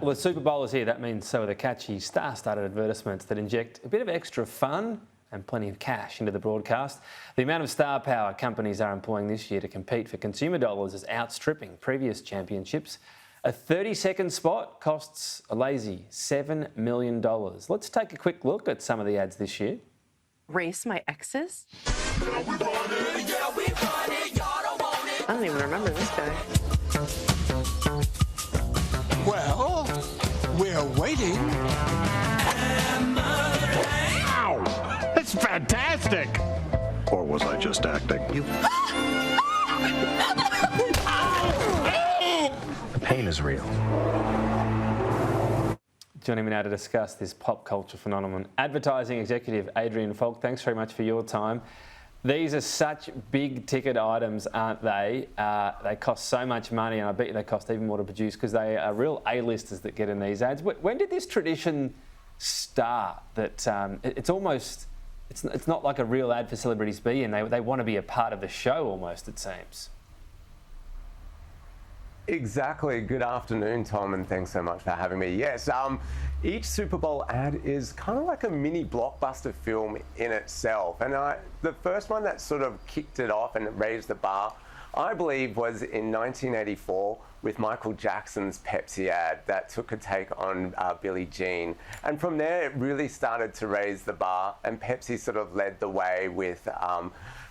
Well, the Super Bowl is here. That means so are the catchy star-studded advertisements that inject a bit of extra fun and plenty of cash into the broadcast. The amount of star power companies are employing this year to compete for consumer dollars is outstripping previous championships. A 30-second spot costs a lazy $7 million. Let's take a quick look at some of the ads this year. Race my exes? I don't even remember this guy. Well, we're waiting. Wow! That's fantastic! Or was I just acting? The pain is real. Joining me now to discuss this pop culture phenomenon, advertising executive Adrian Falk. Thanks very much for your time. These are such big ticket items, aren't they? They cost so much money, and I bet you they cost even more to produce because they are real A-listers that get in these ads. When did this tradition start? That it's not like a real ad for celebrities to be in. They want to be a part of the show almost, it seems. Exactly. Good afternoon, Tom, and thanks so much for having me. Yes, each Super Bowl ad is kind of like a mini blockbuster film in itself. And the first one that sort of kicked it off and raised the bar, I believe, was in 1984 with Michael Jackson's Pepsi ad that took a take on Billie Jean. And from there, it really started to raise the bar, and Pepsi sort of led the way with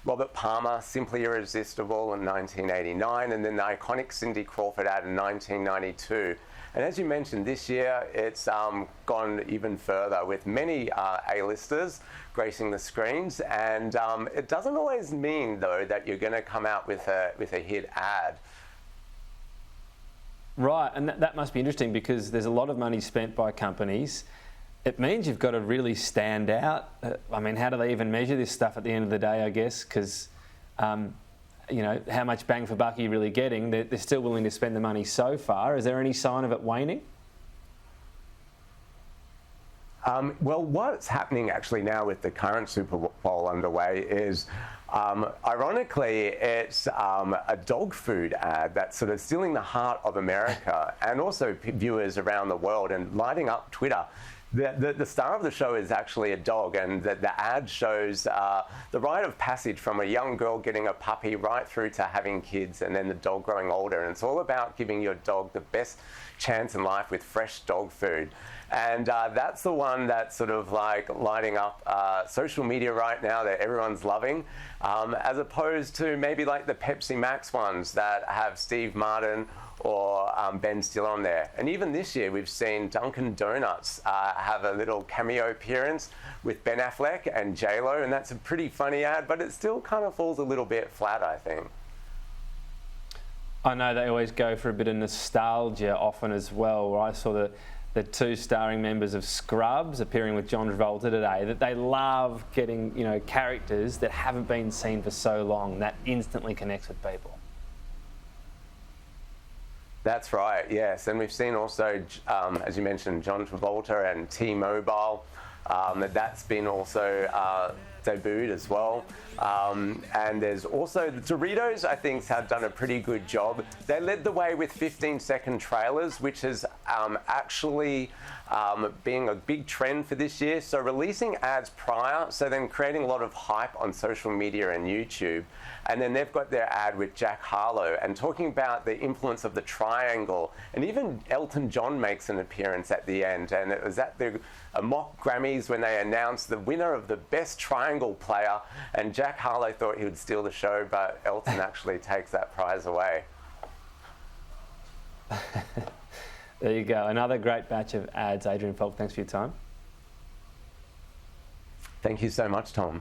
Robert Palmer, Simply Irresistible in 1989, and then the iconic Cindy Crawford ad in 1992. And as you mentioned, this year it's gone even further with many A-listers gracing the screens, and it doesn't always mean, though, that you're going to come out with a hit ad. Right, and that must be interesting because there's a lot of money spent by companies. It means you've got to really stand out. I mean, how do they even measure this stuff at the end of the day, I guess? Because, you know, how much bang for buck are you really getting? They're still willing to spend the money so far. Is there any sign of it waning? Well, what's happening actually now with the current Super Bowl underway is, ironically, it's a dog food ad that's sort of stealing the heart of America and also viewers around the world and lighting up Twitter. The star of the show is actually a dog, and the ad shows the rite of passage from a young girl getting a puppy right through to having kids and then the dog growing older. And it's all about giving your dog the best chance in life with fresh dog food. And that's the one that's sort of like lighting up social media right now that everyone's loving, as opposed to maybe like the Pepsi Max ones that have Steve Martin or Ben Stiller on there. And even this year, we've seen Dunkin' Donuts have a little cameo appearance with Ben Affleck and J-Lo, and that's a pretty funny ad, but it still kind of falls a little bit flat, I think. I know they always go for a bit of nostalgia often as well, where I saw the two starring members of Scrubs appearing with John Travolta today, that they love getting, you know, characters that haven't been seen for so long. That instantly connects with people. That's right, yes. And we've seen also, as you mentioned, John Travolta and T-Mobile. That's been also debuted as well. And there's also the Doritos, I think, have done a pretty good job. They led the way with 15-second trailers, which has actually being a big trend for this year. So releasing ads prior, so then creating a lot of hype on social media and YouTube. And then they've got their ad with Jack Harlow and talking about the influence of the triangle. And even Elton John makes an appearance at the end. And it was at the mock Grammys when they announced the winner of the best triangle player. And Jack Harlow thought he would steal the show, but Elton actually takes that prize away. There you go. Another great batch of ads. Adrian Falk, thanks for your time. Thank you so much, Tom.